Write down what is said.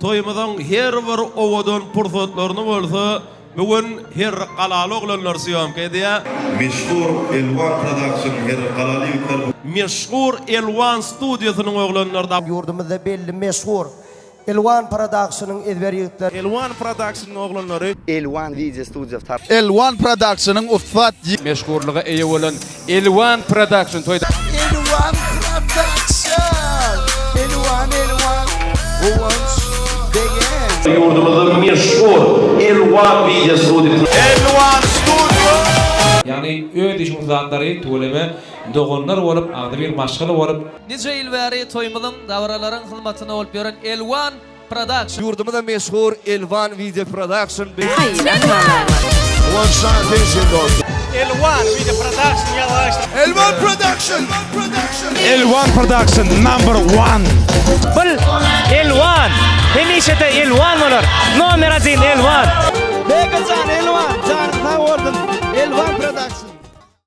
toýumyzyň her bir owadan pursatlaryny bolsa, bugün her qalaly oglanlar syýamky diýe. Meşhur Elvan Production her qalaly ýurtlar. Meşhur Elvan studiýasynyň oglanlarda Yurdumuzda belli meşhur Elvan Production'ın edber ýigitler. Elvan Production'yň oglanlary Elvan Video Studio Elvan Production'ın ufat meşhurluğu eýe bolan Elvan Production toýda. Elvan Production. Elvan Owans Degen. Yurdumyzyň meşhur Elvan video studiýasy. Elvan Studio. Yani öýe işimiz zatlary töleme dogonlar bolup, agdy bir maşgaly bolup, Nice ýyl bäri toýmylyň dawralaryň hyzmatyna bolup ýören Elvan Production. Yurdumuzda meşhur Elvan Video Production. Elvan Video Production ýalaşdy. Elvan Production. Elvan Production number 1. Bil Elvan. Hemişete Elvan bolar. Nomer 1 Elvan. Begacan Elvan. Can Elvan Production.